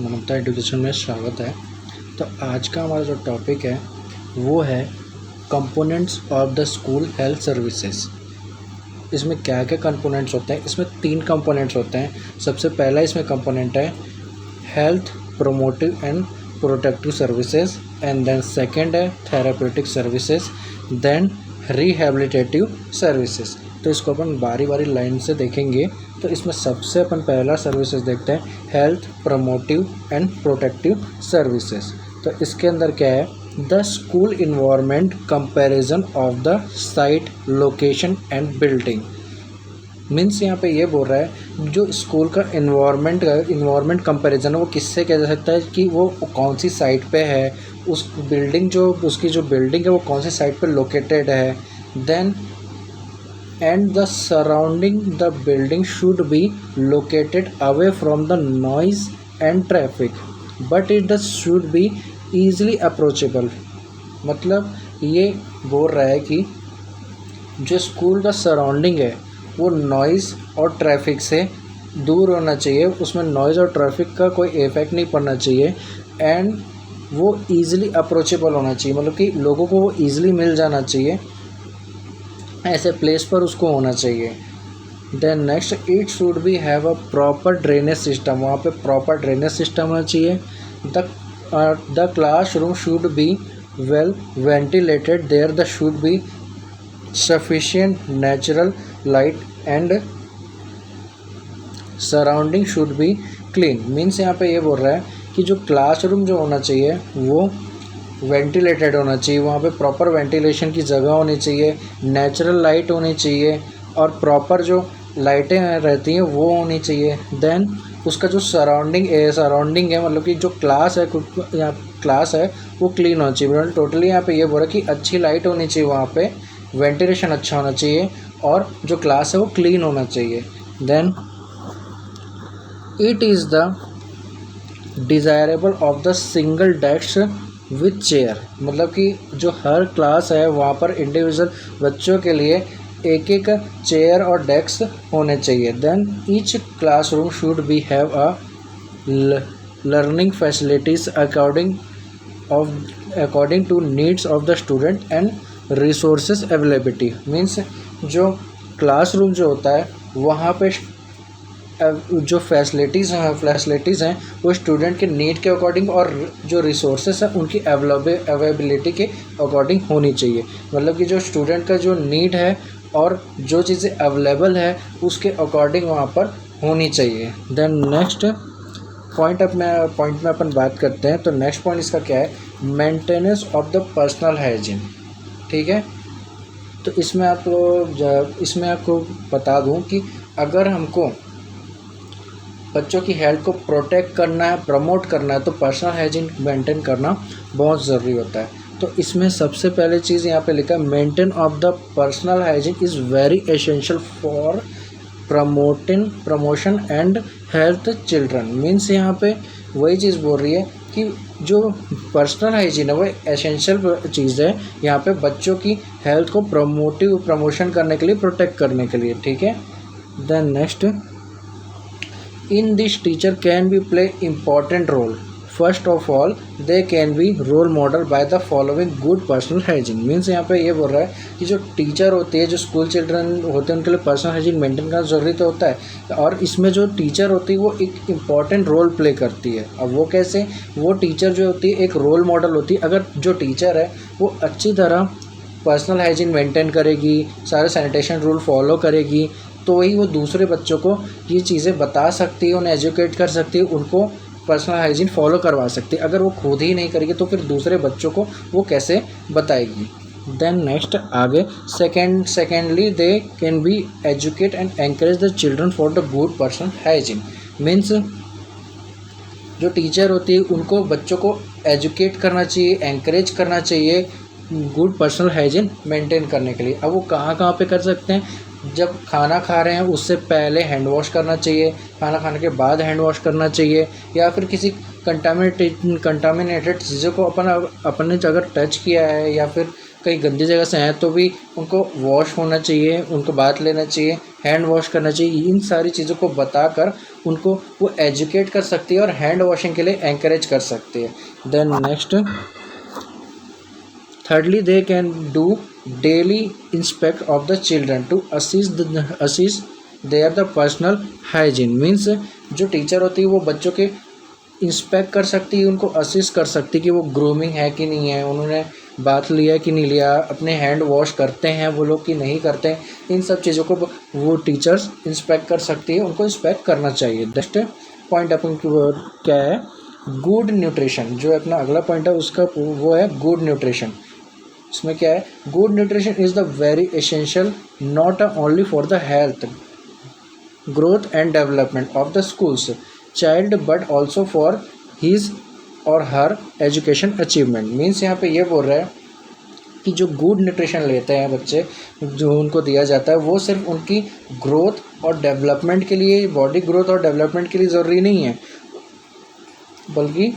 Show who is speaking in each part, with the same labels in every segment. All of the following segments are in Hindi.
Speaker 1: ममता एजुकेशन में स्वागत है। तो आज का हमारा जो टॉपिक है वो है components of the school health services. इसमें क्या क्या कंपोनेंट्स होते हैं? इसमें 3 कंपोनेंट्स होते हैं। सबसे पहला इसमें कंपोनेंट है health promotive and protective services, and then second है therapeutic services, then rehabilitative services. तो इसको अपन बारी बारी लाइन से देखेंगे। तो इसमें सबसे अपन पहला सर्विसेज देखते हैं health promotive and protective services. तो इसके अंदर क्या है? The school environment comparison of the site location and building. Means यहाँ पे ये बोल रहा है जो स्कूल का इन्वायरमेंट कंपैरिजन है वो किससे किया जा सकता है कि वो कौन सी साइट पे है, उस बिल्डिंग जो उसकी जो बिल्डिंग है वो कौन सी साइट पे लोकेटेड है, then and the surrounding the building should be located away from the noise and traffic but it should be easily approachable। मतलब ये बोल रहा है कि जो स्कूल का सराउंडिंग है वो नॉइज़ और ट्रैफिक से दूर होना चाहिए, उसमें नॉइज़ और ट्रैफिक का कोई इफेक्ट नहीं पड़ना चाहिए, एंड वो ईज़िली अप्रोचेबल होना चाहिए, मतलब कि लोगों को वो ईज़िली मिल जाना चाहिए, ऐसे प्लेस पर उसको होना चाहिए। Then next it should be have a proper drainage system, वहाँ पे प्रॉपर ड्रेनेज सिस्टम होना चाहिए। The classroom should be well ventilated, there the should be sufficient natural light and surrounding should be clean. Means यहाँ पे ये बोल रहा है कि जो क्लासरूम जो होना चाहिए वो वेंटिलेटेड होना चाहिए, वहाँ पे प्रॉपर वेंटिलेशन की जगह होनी चाहिए, नेचुरल लाइट होनी चाहिए और प्रॉपर जो लाइटें रहती हैं वो होनी चाहिए। देन उसका जो सराउंडिंग है मतलब कि जो क्लास है वो क्लीन होना चाहिए। मतलब टोटली यहाँ पे ये बोल रहा है कि अच्छी लाइट होनी चाहिए, वहाँ पे वेंटिलेशन अच्छा होना चाहिए और जो क्लास है वो क्लीन होना चाहिए। Then it is the desirable of the single desk with chair, मतलब कि जो हर क्लास है वहाँ पर इंडिविजुअल बच्चों के लिए एक एक चेयर और डेस्क होने चाहिए। Then each classroom should be have a learning facilities according to needs of the student and resources availability. Means जो क्लासरूम जो होता है वहाँ पे जो फैसिलिटीज़ हैं वो स्टूडेंट के नीड के अकॉर्डिंग और जो रिसोर्सेस हैं उनकी अवेलेबिलिटी के अकॉर्डिंग होनी चाहिए। मतलब कि जो स्टूडेंट का जो नीड है और जो चीज़ें अवेलेबल है उसके अकॉर्डिंग वहाँ पर होनी चाहिए। देन नेक्स्ट पॉइंट में अपन बात करते हैं। तो नेक्स्ट पॉइंट इसका क्या है? Maintenance of the personal hygiene. ठीक है, तो इसमें आपको बता दूं कि अगर हमको बच्चों की हेल्थ को प्रोटेक्ट करना है, प्रमोट करना है, तो पर्सनल हाइजीन मेंटेन करना बहुत ज़रूरी होता है। तो इसमें सबसे पहले चीज़ यहाँ पे लिखा है maintain of the personal hygiene is very essential for promotion and health children. Means यहाँ पे वही चीज़ बोल रही है कि जो पर्सनल हाइजीन है वो एसेंशियल चीज़ है यहाँ पे बच्चों की हेल्थ को प्रमोशन करने के लिए, प्रोटेक्ट करने के लिए। ठीक है, then next in this teacher can be play important role. First of all they can be role model by the following good personal hygiene। Means यहाँ पे ये बोल रहा है कि जो टीचर होते हैं, जो स्कूल चिल्ड्रन होते हैं, उनके लिए पर्सनल हाइजीन मेंटेन करना ज़रूरी तो होता है, और इसमें जो टीचर होती है वो एक इम्पॉर्टेंट रोल प्ले करती है। अब वो कैसे? वो टीचर जो होती है एक रोल मॉडल होती है। अगर जो टीचर है वो अच्छी तरह पर्सनल हाइजीन मेंटेन करेगी, सारे सैनिटेशन रूल फॉलो करेगी, तो वही वो दूसरे बच्चों को ये चीज़ें बता सकती है, उन्हें एजुकेट कर सकती है, उनको पर्सनल हाइजीन फॉलो करवा सकती है। अगर वो खुद ही नहीं करेगी तो फिर दूसरे बच्चों को वो कैसे बताएगी? देन नेक्स्ट आगे secondly they can be educate and encourage the children for the good personal hygiene. Means जो टीचर होती है उनको बच्चों को एजुकेट करना चाहिए, एनकरेज करना चाहिए गुड पर्सनल हाइजीन मेंटेन करने के लिए। अब वो कहाँ पे कर सकते हैं? जब खाना खा रहे हैं उससे पहले हैंड वॉश करना चाहिए, खाना खाने के बाद हैंड वॉश करना चाहिए, या फिर किसी कंटामिनेटेड चीज़ों को अपन ने अगर टच किया है या फिर कहीं गंदी जगह से आए तो भी उनको वॉश होना चाहिए, उनको बात लेना चाहिए, हैंड वॉश करना चाहिए। इन सारी चीज़ों को बताकर उनको वो एजुकेट कर सकती है और हैंड वॉशिंग के लिए एनकरेज कर सकती है। Then next, thirdly, they can do daily inspect of the children to assist their the personal hygiene। Means जो टीचर होती है वो बच्चों के इंस्पेक्ट कर सकती है, उनको असिस्ट कर सकती है कि वो ग्रूमिंग है कि नहीं है, उन्होंने बात लिया कि नहीं लिया, अपने हैंड वॉश करते हैं वो लोग कि नहीं करते हैं। इन सब चीज़ों को वो टीचर्स इंस्पेक्ट कर सकती है, उनको इंस्पेक्ट करना चाहिए। नेक्स्ट पॉइंट अपन क्या है, गुड न्यूट्रिशन। जो अपना अगला पॉइंट है उसका वो है गुड न्यूट्रिशन। इसमें क्या है, good nutrition is the very essential not only for the health growth and development of the schools child but also for his और हर एजुकेशन अचीवमेंट। मीन्स यहाँ पे ये बोल रहा है कि जो गुड न्यूट्रिशन लेते हैं बच्चे, जो उनको दिया जाता है वो सिर्फ उनकी ग्रोथ और डेवलपमेंट के लिए, बॉडी ग्रोथ और डेवलपमेंट के लिए ज़रूरी नहीं है, बल्कि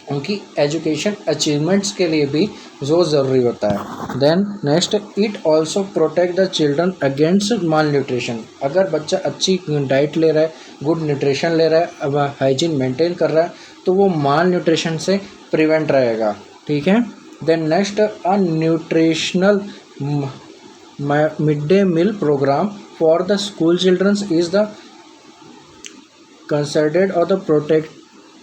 Speaker 1: उनकी एजुकेशन अचीवमेंट्स के लिए भी जो ज़रूरी होता है। Then next, it also protect the children against malnutrition. अगर बच्चा अच्छी डाइट ले रहा है, गुड न्यूट्रिशन ले रहा है, अब हाइजीन मेंटेन कर रहा है, तो वो माल न्यूट्रिशन से प्रिवेंट रहेगा। ठीक है। Then next, a nutritional mid day meal programme for the school childrens is the considered और the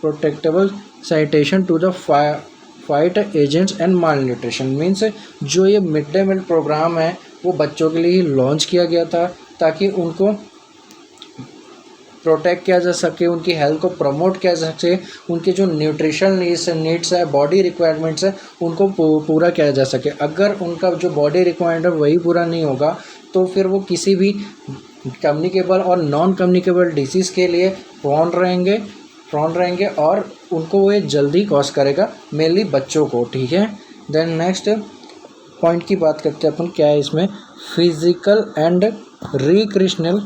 Speaker 1: protectable citation to the fight agents and malnutrition. Means जो ये मिड डे मील प्रोग्राम है वो बच्चों के लिए ही लॉन्च किया गया था ताकि उनको प्रोटेक्ट किया जा सके, उनकी हेल्थ को प्रमोट किया जा सके, उनके जो न्यूट्रिशन नीड्स है, बॉडी रिक्वायरमेंट्स है, उनको पूरा किया जा सके। अगर उनका जो बॉडी रिक्वायरमेंट है वही पूरा नहीं होगा तो फिर वो किसी भी कम्युनिकेबल और नॉन कम्युनिकेबल डिसीज़ के लिए प्रोन रहेंगे और उनको वो जल्दी कॉज करेगा, मेनली बच्चों को। ठीक है। देन नेक्स्ट पॉइंट की बात करते हैं अपन, क्या है इसमें, फिजिकल एंड रिक्रिएशनल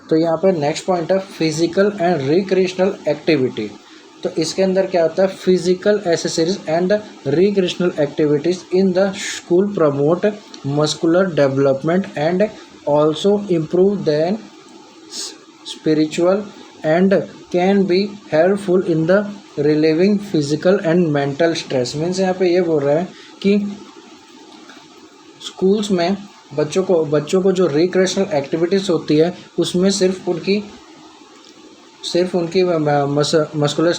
Speaker 1: तो यहाँ पर नेक्स्ट पॉइंट है फिजिकल एंड रिक्रिएशनल एक्टिविटी। तो इसके अंदर क्या होता है, physical exercise and recreational activities in the school promote muscular development and also improve than spiritual and can be helpful in the relieving physical and mental stress. Means यहाँ पे ये बोल रहा है कि स्कूल्स में बच्चों को जो रिक्रिएशनल एक्टिविटीज़ होती है उसमें सिर्फ उनकी मस्कुलर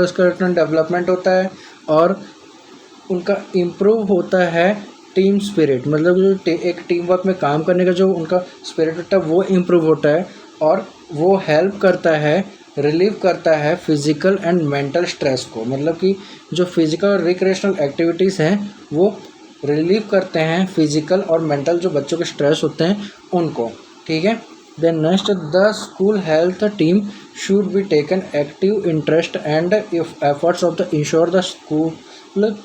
Speaker 1: स्केलेटन डेवलपमेंट होता है और उनका इम्प्रूव होता है टीम स्पिरिट, मतलब जो एक टीम वर्क में काम करने का जो उनका स्पिरिट होता है वो इम्प्रूव होता है और वो हेल्प करता है, रिलीव करता है फिज़िकल एंड मेंटल स्ट्रेस को। मतलब कि जो फिज़िकल और रिक्रिएशनल एक्टिविटीज़ हैं वो रिलीव करते हैं फिज़िकल और मेंटल जो बच्चों के स्ट्रेस होते हैं उनको। ठीक है। Then next, the school health team should be taken active interest and efforts of the ensure the school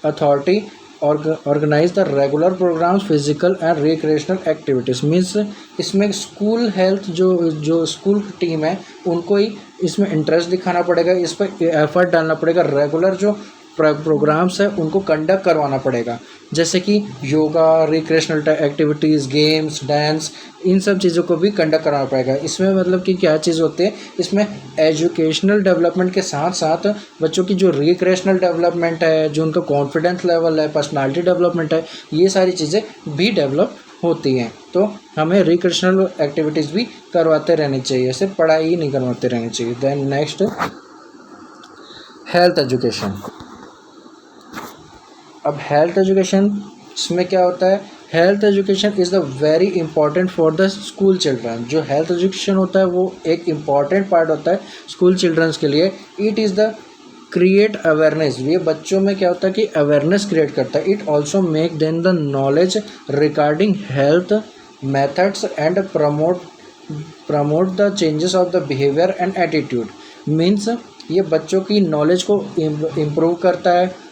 Speaker 1: authority organize the regular programs physical and recreational activities. Means इसमें स्कूल हेल्थ जो स्कूल टीम है उनको ही इसमें इंटरेस्ट दिखाना पड़ेगा, इस पर एफर्ट डालना पड़ेगा, रेगुलर जो प्रोग्राम्स है उनको कंडक्ट करवाना पड़ेगा, जैसे कि yoga, recreational activities, games, dance, इन सब चीज़ों को भी कंडक्ट करवाना पड़ेगा। इसमें मतलब कि क्या चीज़ होती है, इसमें एजुकेशनल डेवलपमेंट के साथ साथ बच्चों की जो रिक्रिएशनल डेवलपमेंट है, जो उनका कॉन्फिडेंस लेवल है, पर्सनालिटी डेवलपमेंट है, ये सारी चीज़ें भी डेवलप होती हैं। तो हमें रिक्रिएशनल एक्टिविटीज़ भी करवाते रहनी चाहिए, सिर्फ पढ़ाई ही नहीं करवाते रहनी चाहिए। Then next, health education. अब हेल्थ एजुकेशन इसमें क्या होता है, health education is the very important for the school children. जो हेल्थ एजुकेशन होता है वो एक इम्पॉर्टेंट पार्ट होता है स्कूल चिल्ड्रंस के लिए। It is the create awareness, ये बच्चों में क्या होता है कि अवेयरनेस क्रिएट करता है। It also make then the knowledge regarding health methods and promote the changes of the behaviour and attitude. Means ये बच्चों की नॉलेज को इम्प्रूव करता है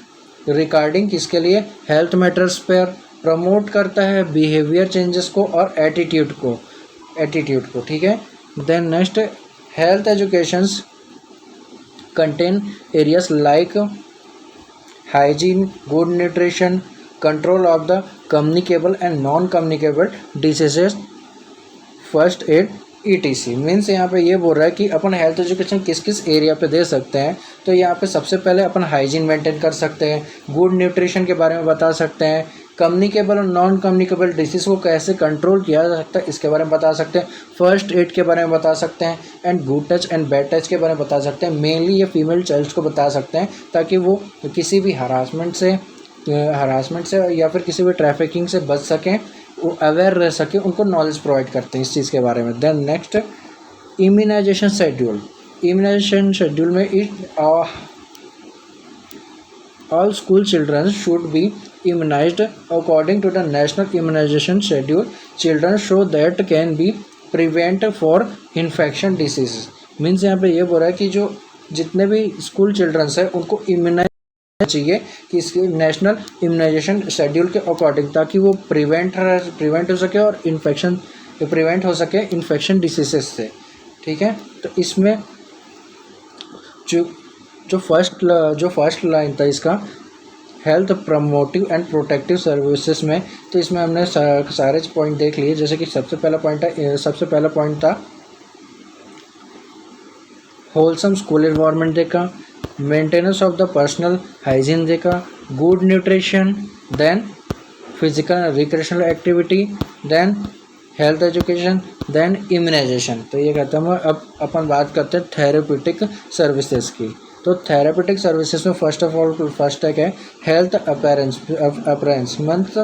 Speaker 1: रिगार्डिंग किसके लिए, हेल्थ मैटर्स पर, प्रमोट करता है बिहेवियर चेंजेस को और एटीट्यूड को। ठीक है। Then next, health educations contain areas like hygiene, good nutrition, control of the communicable and non-communicable diseases, first aid ETC। Means यहाँ पे ये बोल रहा है कि अपन हेल्थ एजुकेशन किस किस एरिया पे दे सकते हैं। तो यहाँ पे सबसे पहले अपन हाइजीन मेंटेन कर सकते हैं, गुड न्यूट्रिशन के बारे में बता सकते हैं, कम्युनिकेबल और नॉन कम्युनिकेबल डिसीज़ को कैसे कंट्रोल किया जा सकता है इसके बारे में बता सकते हैं, फर्स्ट एड के बारे में बता सकते हैं, and good touch and bad touch के बारे में बता सकते हैं। मेनली ये फीमेल चाइल्ड्स को बता सकते हैं ताकि वो किसी भी हरासमेंट से या फिर किसी भी ट्रैफिकिंग से बच सकें, वो अवेयर रह सके, उनको नॉलेज प्रोवाइड करते हैं इस चीज़ के बारे में। Then next, immunization schedule. Immunization schedule में all school children should be immunized according to the national immunization schedule. Children show that can be prevent for infection diseases। Means यहाँ पे ये बोल रहा है कि जो जितने भी स्कूल चिल्ड्रंस है उनको इम्यूनाइज चाहिए कि इसके नेशनल इम्यूनाइजेशन शेड्यूल के अकॉर्डिंग, ताकि वो प्रिवेंट हो सके और इन्फेक्शन प्रिवेंट हो सके इन्फेक्शन डिसीजेस से। ठीक है, तो इसमें जो फर्स्ट लाइन था इसका, health promotive and protective services में, तो इसमें हमने सारे पॉइंट देख लिए। जैसे कि सबसे पहला पॉइंट था होलसम स्कूल एनवायरनमेंट देखा, maintenance of the personal hygiene देखा, good nutrition, then physical and recreational activity, then health education, then immunization. तो ये कहते हैं। अब अपन बात करते हैं थेरेप्यूटिक सर्विसेज की। तो थेरेप्यूटिक सर्विसेज में फर्स्ट है हेल्थ अपरेंस मंथ।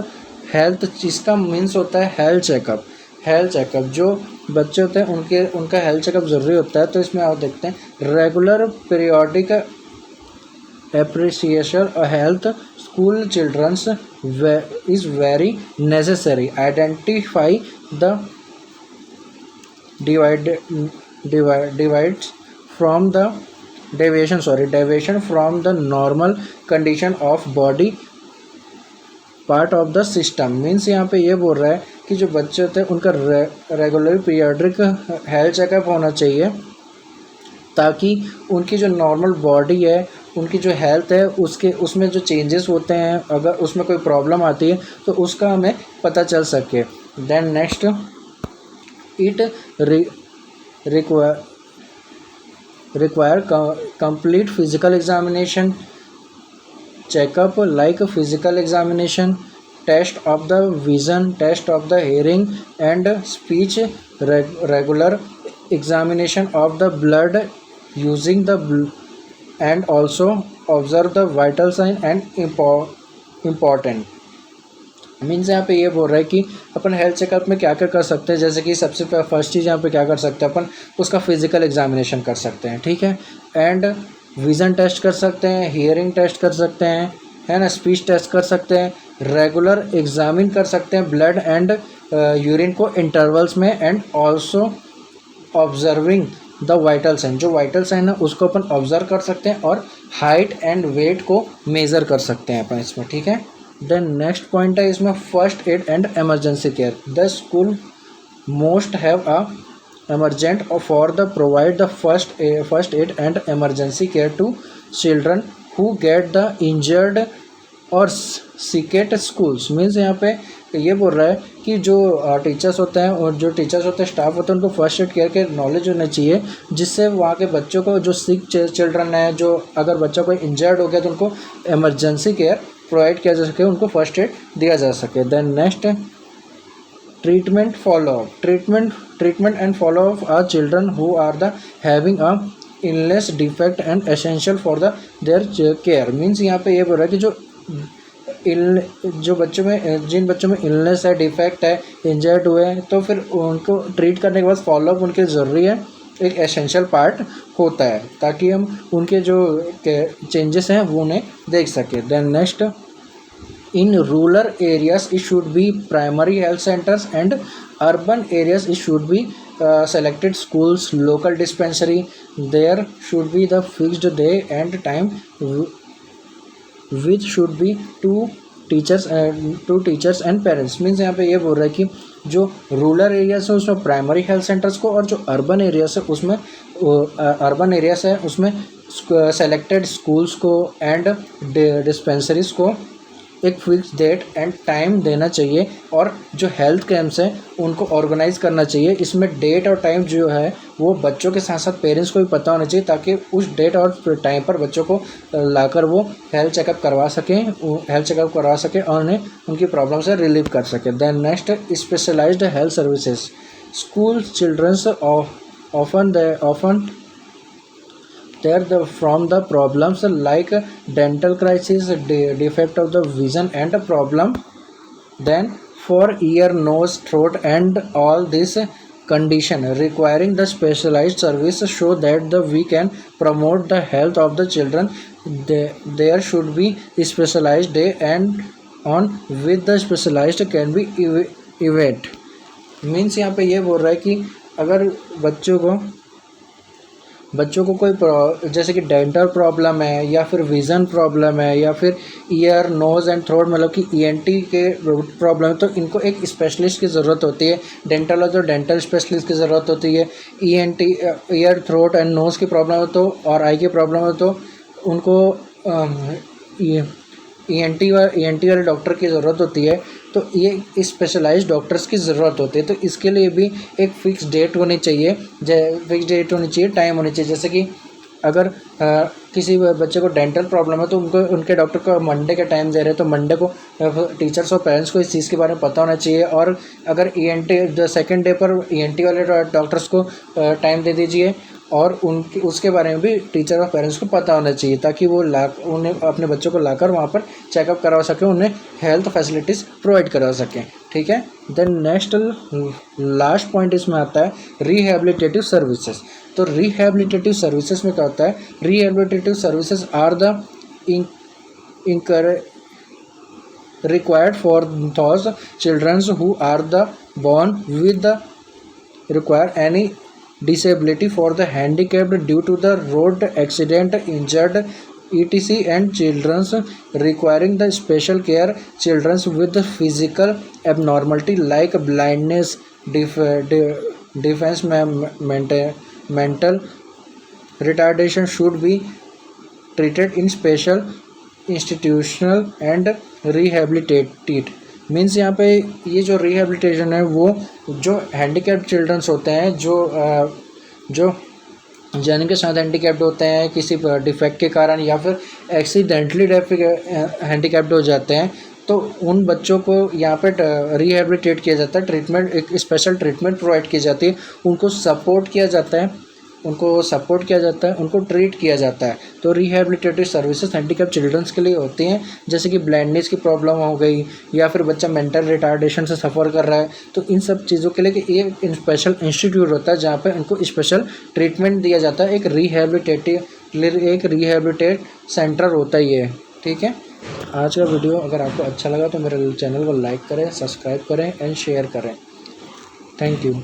Speaker 1: हेल्थ इसका मीन्स होता है हेल्थ चेकअप। जो बच्चे होते हैं उनका हेल्थ चेकअप ज़रूरी होता है। तो इसमें आप देखते हैं regular periodic appreciation a health school children's is very necessary. Identify the divides from the deviation from the normal condition of body part of the system. Means यहाँ पे ये बोल रहा है कि जो बच्चे होते हैं उनका रेगुलर पीरियडिक हेल्थ चेकअप होना चाहिए, ताकि उनकी जो नॉर्मल बॉडी है, उनकी जो हेल्थ है, उसमें जो चेंजेस होते हैं, अगर उसमें कोई प्रॉब्लम आती है तो उसका हमें पता चल सके। Then next, it require complete physical examination checkup like physical examination, test of the vision, test of the hearing and speech, regular examination of the blood using the and also observe the vital sign and important। Means यहाँ पे ये बोल रहा है कि अपन हेल्थ चेकअप में क्या क्या कर सकते हैं। जैसे कि सबसे फर्स्ट चीज़ यहाँ पे क्या कर सकते हैं, अपन उसका फिजिकल एग्जामिनेशन कर सकते हैं। ठीक है, एंड विज़न टेस्ट कर सकते हैं, हियरिंग टेस्ट कर सकते हैं, है ना, स्पीच टेस्ट कर सकते हैं, रेगुलर एग्जामिन कर सकते हैं ब्लड एंड यूरिन को इंटरवल्स में, and also observing the vital sign. जो वाइटल साइन है उसको अपन ऑब्जर्व कर सकते हैं, और हाइट एंड वेट को मेज़र कर सकते हैं अपन इसमें। ठीक है, देन नेक्स्ट पॉइंट है इसमें first aid and emergency care. The school most have a emergent for the provide the first aid and emergency care to children who get the injured or sick at schools। Means यहाँ पे ये बोल रहा है कि जो टीचर्स होते हैं और जो टीचर्स होते हैं, स्टाफ होते हैं, उनको फर्स्ट एड केयर के नॉलेज होना चाहिए, जिससे वहाँ के बच्चों को, जो सिक चिल्ड्रन है, जो अगर बच्चा कोई इंजर्ड हो गया तो उनको एमरजेंसी केयर प्रोवाइड किया जा सके, उनको फर्स्ट एड दिया जा सके। Then next, treatment and follow up are children who are the having a illness defect and essential for the their care. Means यहाँ पे ये बोल रहा है कि जो बच्चों में, जिन बच्चों में इलनेस है, डिफेक्ट है, इंजर्ड हुए हैं, तो फिर उनको ट्रीट करने के बाद फॉलोअप उनके ज़रूरी है, एक एसेंशियल पार्ट होता है, ताकि हम उनके जो चेंजेस हैं वो उन्हें देख सकें। Then next, in rural areas it should be primary health centers, and urban areas it should be selected schools, local dispensary. There should be the fixed day and time which should be to teachers and parents. Means यहाँ पे ये बोल रहा है कि जो रूरल एरियाज है उसमें प्राइमरी हेल्थ सेंटर्स को, और जो अर्बन एरियाज है उसमें सेलेक्टेड स्कूल्स को एंड डिस्पेंसरीज को एक फिक्स डेट एंड टाइम देना चाहिए, और जो हेल्थ कैंप्स हैं उनको ऑर्गेनाइज करना चाहिए। इसमें डेट और टाइम जो है वो बच्चों के साथ साथ पेरेंट्स को भी पता होना चाहिए, ताकि उस डेट और टाइम पर बच्चों को लाकर वो हेल्थ चेकअप करवा सकें और उन्हें उनकी प्रॉब्लम से रिलीव कर सकें। Then next, specialized health services. School childrens often from the problems like dental crisis, defect of the vision and a problem then for ear, nose, throat and all this condition requiring the specialized service, so that we can promote the health of the children. There should be specialized day and on with the specialized can be event। Means यहाँ पे ये बोल रहा है कि अगर बच्चों को कोई जैसे कि डेंटल प्रॉब्लम है या फिर विज़न प्रॉब्लम है या फिर ईयर, नोज़ एंड थ्रोट मतलब कि ईएनटी के प्रॉब्लम है, तो इनको एक स्पेशलिस्ट की ज़रूरत होती है। डेंटल है तो डेंटल स्पेशलिस्ट की ज़रूरत होती है। ENT, ear, throat and nose की प्रॉब्लम है तो, और आई की प्रॉब्लम है तो उनको ईएनटी वाले डॉक्टर की ज़रूरत होती है। तो ये स्पेशलाइज्ड डॉक्टर्स की ज़रूरत होती है। तो इसके लिए भी एक फ़िक्स डेट होनी चाहिए, टाइम होनी चाहिए। जैसे कि अगर किसी बच्चे को डेंटल प्रॉब्लम है तो उनके डॉक्टर को मंडे का टाइम दे रहे हैं, तो मंडे को टीचर्स और पेरेंट्स को इस चीज़ के बारे में पता होना चाहिए। और अगर ईएनटी सेकेंड डे पर ईएनटी वाले डॉक्टर्स को टाइम दे दीजिए, और उसके बारे में भी टीचर और पेरेंट्स को पता होना चाहिए, ताकि वो उन्हें अपने बच्चों को लाकर वहाँ पर चेकअप करवा सकें, उन्हें हेल्थ फैसिलिटीज़ प्रोवाइड करवा सकें। ठीक है। देन नेक्स्ट लास्ट पॉइंट इसमें आता है रिहैबिलिटेटिव सर्विसेज। तो रिहैबिलिटेटिव सर्विसेज में क्या होता है? Rehabilitative services are the required for those children who are born with the require any disability, for the handicapped due to the road accident, injured etc, and children requiring the special care, children with the physical abnormality like blindness, defense, mental retardation should be treated in special institutional and rehabilitated. Means यहाँ पे ये जो रिहैबिलिटेशन है वो जो हैंडीकैप्ड चिल्ड्रंस होते हैं, जो जिनके साथ हैंडीकैप्ड होते हैं किसी डिफेक्ट के कारण या फिर एक्सीडेंटली हैंडीकैप्ड हो जाते हैं, तो उन बच्चों को यहाँ पे रिहैबिलिटेट किया जाता है। ट्रीटमेंट, एक स्पेशल ट्रीटमेंट प्रोवाइड की जाती है, उनको सपोर्ट किया जाता है, उनको ट्रीट किया जाता है। तो रिहैबिलिटेटिव सर्विसेज हैंडीकैप्ड चिल्ड्रंस के लिए होती हैं। जैसे कि ब्लाइंडनेस की प्रॉब्लम हो गई या फिर बच्चा मेंटल रिटार्डेशन से सफ़र कर रहा है, तो इन सब चीज़ों के लिए एक स्पेशल इंस्टीट्यूट होता है जहाँ पे इनको स्पेशल ट्रीटमेंट दिया जाता है। एक रिहैबिलिटेट सेंटर होता ही है। ठीक है। आज का वीडियो अगर आपको अच्छा लगा तो मेरे चैनल को लाइक करें, सब्सक्राइब करें एंड शेयर करें। Thank you.